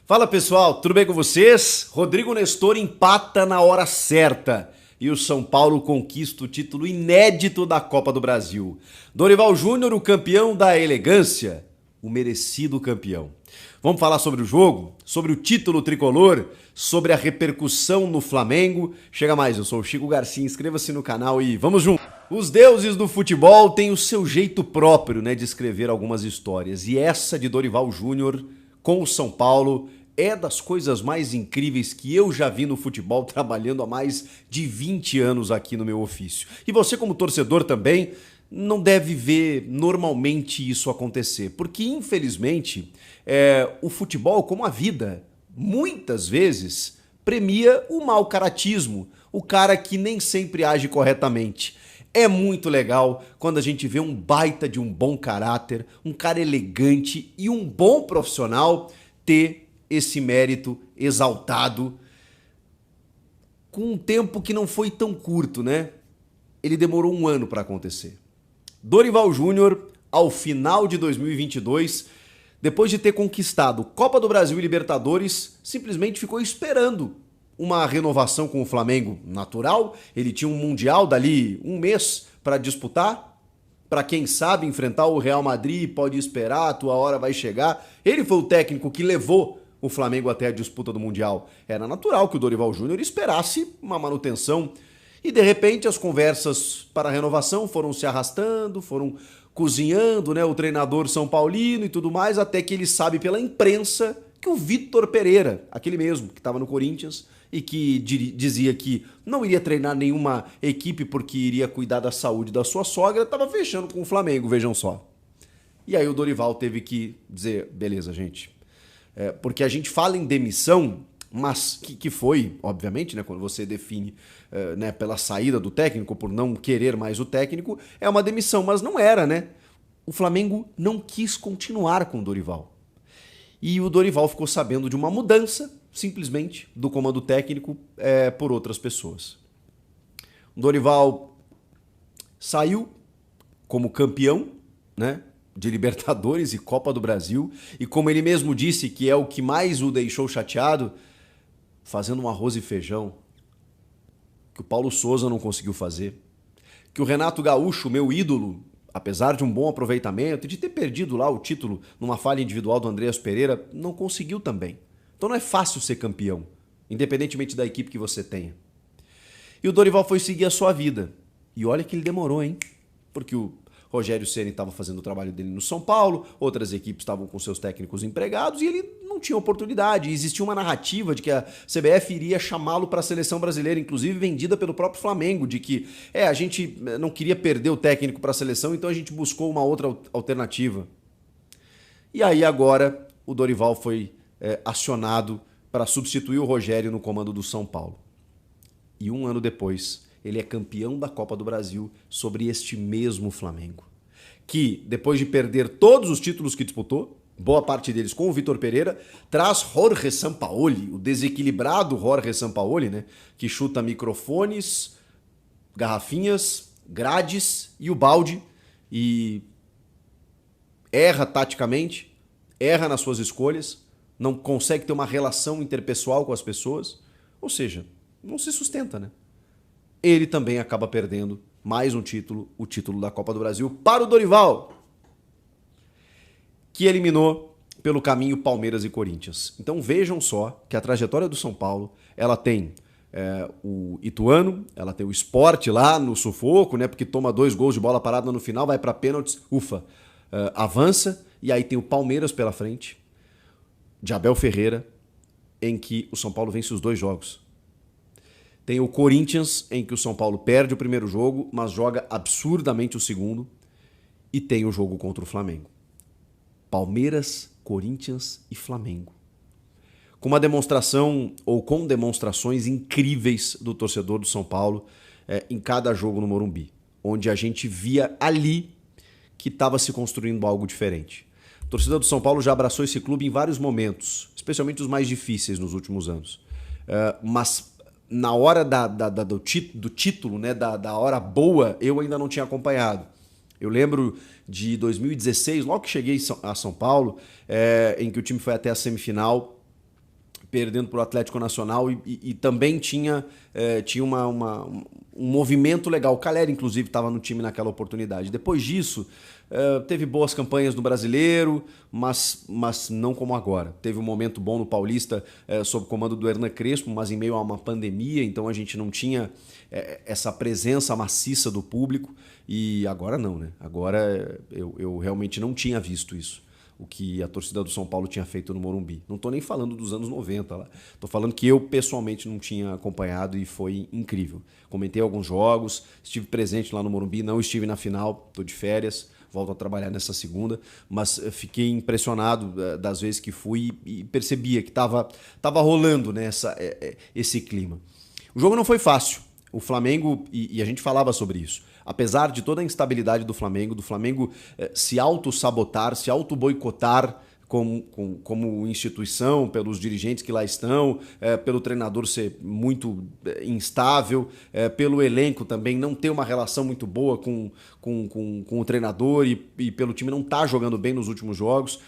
Fala pessoal, tudo bem com vocês? Rodrigo Nestor empata na hora certa e o São Paulo conquista o título inédito da Copa do Brasil. Dorival Júnior, o campeão da elegância, o merecido campeão. Vamos falar sobre o jogo, sobre o título tricolor, sobre a repercussão no Flamengo. Chega mais, eu sou o Chico Garcia, inscreva-se no canal e vamos juntos! Os deuses do futebol têm o seu jeito próprio, de escrever algumas histórias e essa de Dorival Júnior com o São Paulo é das coisas mais incríveis que eu já vi no futebol trabalhando há mais de 20 anos aqui no meu ofício. E você como torcedor também não deve ver normalmente isso acontecer, porque infelizmente o futebol, como a vida, muitas vezes premia o mau caratismo, o cara que nem sempre age corretamente. É muito legal quando a gente vê um baita de um bom caráter, um cara elegante e um bom profissional ter esse mérito exaltado com um tempo que não foi tão curto, Ele demorou um ano para acontecer. Dorival Júnior, ao final de 2022, depois de ter conquistado Copa do Brasil e Libertadores, simplesmente ficou esperando uma renovação com o Flamengo natural. Ele tinha um Mundial dali um mês para disputar, para quem sabe enfrentar o Real Madrid, pode esperar, a tua hora vai chegar. Ele foi o técnico que levou o Flamengo até a disputa do Mundial. Era natural que o Dorival Júnior esperasse uma manutenção e de repente as conversas para a renovação foram se arrastando, foram cozinhando, o treinador São Paulino e tudo mais, até que ele sabe pela imprensa que o Vitor Pereira, aquele mesmo que estava no Corinthians e que dizia que não iria treinar nenhuma equipe porque iria cuidar da saúde da sua sogra, estava fechando com o Flamengo, vejam só. E aí o Dorival teve que dizer, beleza, gente, porque a gente fala em demissão, mas que foi, obviamente, quando você define pela saída do técnico, por não querer mais o técnico, é uma demissão, mas não era, O Flamengo não quis continuar com o Dorival. E o Dorival ficou sabendo de uma mudança, simplesmente, do comando técnico por outras pessoas. O Dorival saiu como campeão, de Libertadores e Copa do Brasil, e como ele mesmo disse que é o que mais o deixou chateado, fazendo um arroz e feijão que o Paulo Souza não conseguiu fazer, que o Renato Gaúcho, meu ídolo, apesar de um bom aproveitamento e de ter perdido lá o título numa falha individual do Andreas Pereira, não conseguiu também. Então não é fácil ser campeão, independentemente da equipe que você tenha. E o Dorival foi seguir a sua vida. E olha que ele demorou, porque o Rogério Ceni estava fazendo o trabalho dele no São Paulo, outras equipes estavam com seus técnicos empregados e ele não tinha oportunidade. E existia uma narrativa de que a CBF iria chamá-lo para a seleção brasileira, inclusive vendida pelo próprio Flamengo, de que a gente não queria perder o técnico para a seleção, então a gente buscou uma outra alternativa. E aí agora o Dorival foi acionado para substituir o Rogério no comando do São Paulo. E um ano depois, ele é campeão da Copa do Brasil sobre este mesmo Flamengo, que depois de perder todos os títulos que disputou, boa parte deles com o Vitor Pereira, traz Jorge Sampaoli, o desequilibrado Jorge Sampaoli, que chuta microfones, garrafinhas, grades e o balde e erra taticamente, erra nas suas escolhas, não consegue ter uma relação interpessoal com as pessoas, ou seja, não se sustenta, Ele também acaba perdendo mais um título, o título da Copa do Brasil, para o Dorival, que eliminou pelo caminho Palmeiras e Corinthians. Então vejam só que a trajetória do São Paulo, ela tem o Ituano, ela tem o Sport lá no sufoco, porque toma 2 gols de bola parada no final, vai para pênaltis, avança, e aí tem o Palmeiras pela frente, de Abel Ferreira, em que o São Paulo vence os 2 jogos. Tem o Corinthians, em que o São Paulo perde o primeiro jogo, mas joga absurdamente o segundo. E tem o jogo contra o Flamengo. Palmeiras, Corinthians e Flamengo. Com uma demonstração, ou com demonstrações incríveis do torcedor do São Paulo em cada jogo no Morumbi. Onde a gente via ali que estava se construindo algo diferente. A torcida do São Paulo já abraçou esse clube em vários momentos, especialmente os mais difíceis nos últimos anos. Mas na hora do título, da hora boa, eu ainda não tinha acompanhado. Eu lembro de 2016, logo que cheguei a São Paulo, em que o time foi até a semifinal perdendo para o Atlético Nacional e também tinha um movimento legal. O Calera, inclusive, estava no time naquela oportunidade. Depois disso, teve boas campanhas no Brasileiro, mas não como agora. Teve um momento bom no Paulista sob o comando do Hernan Crespo, mas em meio a uma pandemia, então a gente não tinha essa presença maciça do público e agora não, né? Agora eu realmente não tinha visto isso. O que a torcida do São Paulo tinha feito no Morumbi. Não estou nem falando dos anos 90 lá. Estou falando que eu pessoalmente não tinha acompanhado e foi incrível. Comentei alguns jogos, estive presente lá no Morumbi, não estive na final, estou de férias, volto a trabalhar nessa segunda, mas fiquei impressionado das vezes que fui e percebia que estava rolando, né, esse clima. O jogo não foi fácil. O Flamengo, e a gente falava sobre isso, apesar de toda a instabilidade do Flamengo se auto-sabotar, se auto-boicotar como instituição, pelos dirigentes que lá estão, pelo treinador ser muito instável, pelo elenco também não ter uma relação muito boa com o treinador e pelo time não estar jogando bem nos últimos jogos.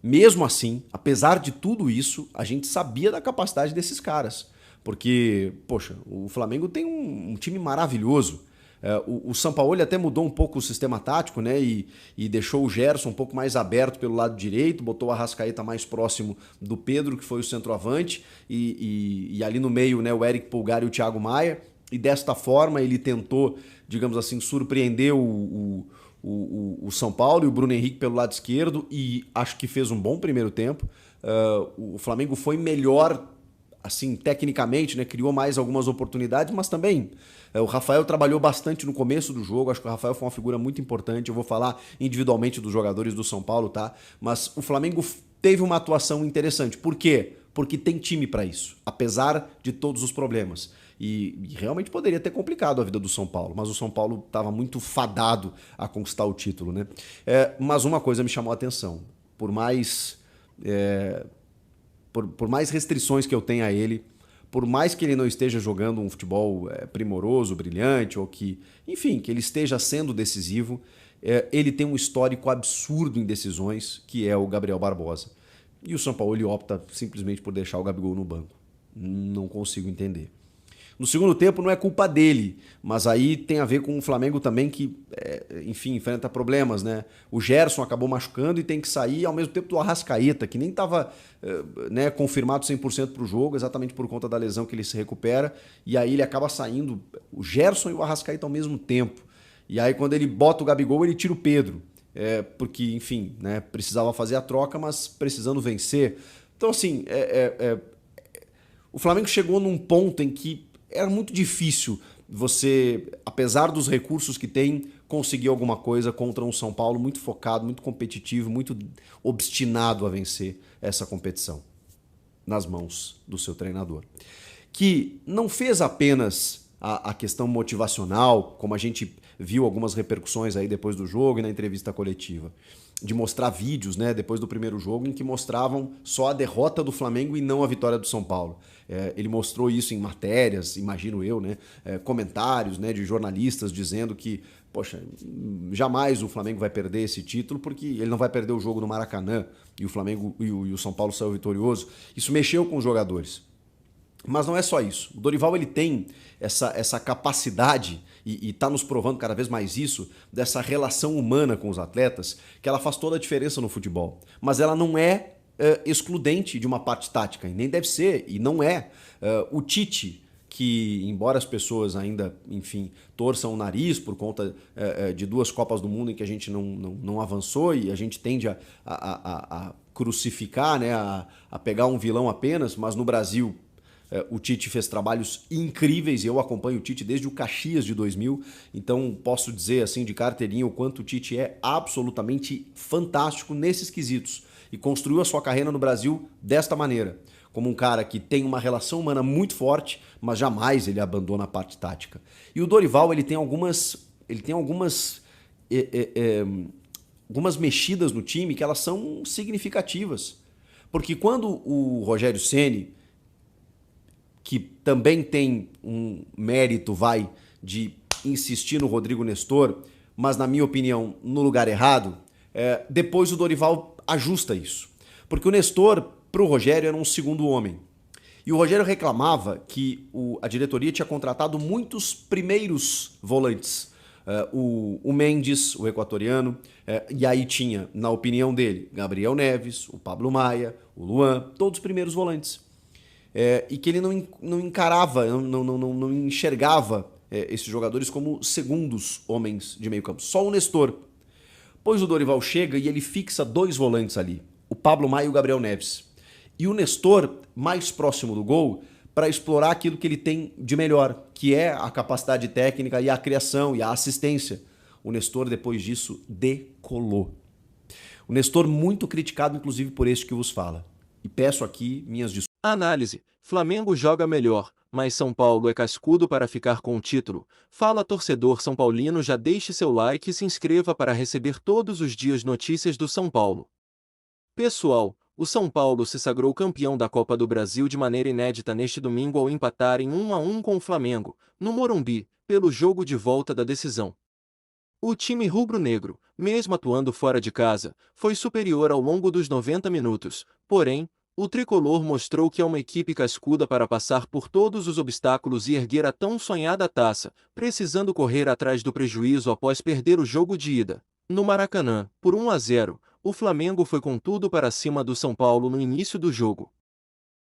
Mesmo assim, apesar de tudo isso, a gente sabia da capacidade desses caras. Porque, poxa, o Flamengo tem um time maravilhoso. O Sampaoli até mudou um pouco o sistema tático, né? E deixou o Gerson um pouco mais aberto pelo lado direito, botou o Arrascaeta mais próximo do Pedro, que foi o centroavante, e ali no meio, né, o Eric Pulgar e o Thiago Maia. E desta forma ele tentou, digamos assim, surpreender o São Paulo e o Bruno Henrique pelo lado esquerdo, e acho que fez um bom primeiro tempo. O Flamengo foi melhor, assim, tecnicamente, né, criou mais algumas oportunidades, mas também o Rafael trabalhou bastante no começo do jogo. Acho que o Rafael foi uma figura muito importante. Eu vou falar individualmente dos jogadores do São Paulo, tá? Mas o Flamengo teve uma atuação interessante. Por quê? Porque tem time para isso, apesar de todos os problemas. E realmente poderia ter complicado a vida do São Paulo, mas o São Paulo estava muito fadado a conquistar o título, né? Mas uma coisa me chamou a atenção. Por mais restrições que eu tenha a ele, por mais que ele não esteja jogando um futebol primoroso, brilhante, ou que, enfim, que ele esteja sendo decisivo, ele tem um histórico absurdo em decisões, que é o Gabriel Barbosa. E o São Paulo opta simplesmente por deixar o Gabigol no banco. Não consigo entender. No segundo tempo não é culpa dele, mas aí tem a ver com o Flamengo também que, enfim, enfrenta problemas, né? O Gerson acabou machucando e tem que sair ao mesmo tempo do Arrascaeta, que nem estava confirmado 100% para o jogo, exatamente por conta da lesão que ele se recupera, e aí ele acaba saindo, o Gerson e o Arrascaeta ao mesmo tempo. E aí quando ele bota o Gabigol, ele tira o Pedro, porque, enfim, né, precisava fazer a troca, mas precisando vencer. Então, assim, o Flamengo chegou num ponto em que era muito difícil você, apesar dos recursos que tem, conseguir alguma coisa contra um São Paulo muito focado, muito competitivo, muito obstinado a vencer essa competição nas mãos do seu treinador. Que não fez apenas a questão motivacional, como a gente viu algumas repercussões aí depois do jogo e na entrevista coletiva, de mostrar vídeos, né, depois do primeiro jogo em que mostravam só a derrota do Flamengo e não a vitória do São Paulo. Ele mostrou isso em matérias, imagino eu, né, comentários, né, de jornalistas dizendo que, poxa, jamais o Flamengo vai perder esse título porque ele não vai perder o jogo no Maracanã e o Flamengo e o São Paulo saiu vitorioso. Isso mexeu com os jogadores. Mas não é só isso. O Dorival ele tem essa capacidade, e está nos provando cada vez mais isso, dessa relação humana com os atletas, que ela faz toda a diferença no futebol. Mas ela não é excludente de uma parte tática, e nem deve ser, e não é. O Tite, que embora as pessoas ainda, enfim, torçam o nariz por conta de 2 Copas do Mundo em que a gente não avançou, e a gente tende a crucificar, né, a pegar um vilão apenas, mas no Brasil o Tite fez trabalhos incríveis e eu acompanho o Tite desde o Caxias de 2000, então posso dizer assim de carteirinha o quanto o Tite é absolutamente fantástico nesses quesitos e construiu a sua carreira no Brasil desta maneira, como um cara que tem uma relação humana muito forte, mas jamais ele abandona a parte tática. E o Dorival ele tem algumas mexidas no time que elas são significativas, porque quando o Rogério Ceni, que também tem um mérito, de insistir no Rodrigo Nestor, mas na minha opinião, no lugar errado, depois o Dorival ajusta isso. Porque o Nestor, pro Rogério, era um segundo homem. E o Rogério reclamava que a diretoria tinha contratado muitos primeiros volantes. O Mendes, o equatoriano, e aí tinha, na opinião dele, Gabriel Neves, o Pablo Maia, o Luan, todos os primeiros volantes. E que ele não encarava, não enxergava esses jogadores como segundos homens de meio campo. Só o Nestor. Pois o Dorival chega e ele fixa dois volantes ali, o Pablo Maia e o Gabriel Neves. E o Nestor, mais próximo do gol, para explorar aquilo que ele tem de melhor, que é a capacidade técnica e a criação e a assistência. O Nestor, depois disso, decolou. O Nestor muito criticado, inclusive, por este que vos fala. E peço aqui minhas desculpas. Análise: Flamengo joga melhor, mas São Paulo é cascudo para ficar com o título. Fala torcedor são paulino, já deixe seu like e se inscreva para receber todos os dias notícias do São Paulo. Pessoal, o São Paulo se sagrou campeão da Copa do Brasil de maneira inédita neste domingo ao empatar em 1-1 com o Flamengo, no Morumbi, pelo jogo de volta da decisão. O time rubro-negro, mesmo atuando fora de casa, foi superior ao longo dos 90 minutos, porém, o tricolor mostrou que é uma equipe cascuda para passar por todos os obstáculos e erguer a tão sonhada taça, precisando correr atrás do prejuízo após perder o jogo de ida. No Maracanã, por 1-0, o Flamengo foi com tudo para cima do São Paulo no início do jogo.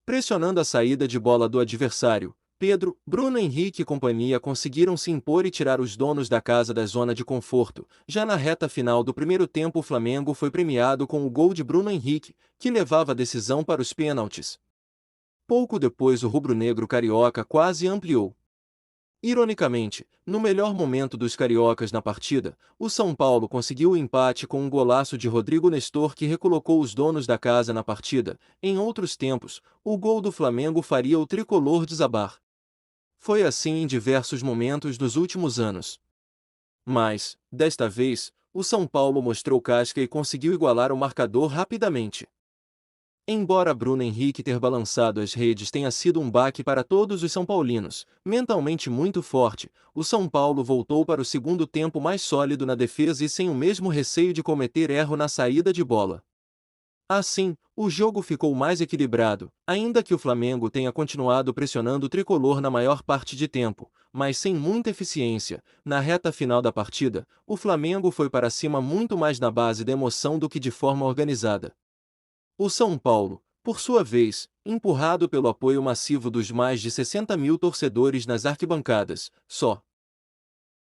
Pressionando a saída de bola do adversário, Pedro, Bruno Henrique e companhia conseguiram se impor e tirar os donos da casa da zona de conforto. Já na reta final do primeiro tempo, o Flamengo foi premiado com o gol de Bruno Henrique, que levava a decisão para os pênaltis. Pouco depois, o rubro-negro carioca quase ampliou. Ironicamente, no melhor momento dos cariocas na partida, o São Paulo conseguiu o empate com um golaço de Rodrigo Nestor que recolocou os donos da casa na partida. Em outros tempos, o gol do Flamengo faria o tricolor desabar. Foi assim em diversos momentos dos últimos anos. Mas, desta vez, o São Paulo mostrou casca e conseguiu igualar o marcador rapidamente. Embora Bruno Henrique ter balançado as redes tenha sido um baque para todos os são paulinos, mentalmente muito forte, o São Paulo voltou para o segundo tempo mais sólido na defesa e sem o mesmo receio de cometer erro na saída de bola. Assim, o jogo ficou mais equilibrado, ainda que o Flamengo tenha continuado pressionando o tricolor na maior parte de tempo, mas sem muita eficiência. Na reta final da partida, o Flamengo foi para cima muito mais na base da emoção do que de forma organizada. O São Paulo, por sua vez, empurrado pelo apoio massivo dos mais de 60 mil torcedores nas arquibancadas, só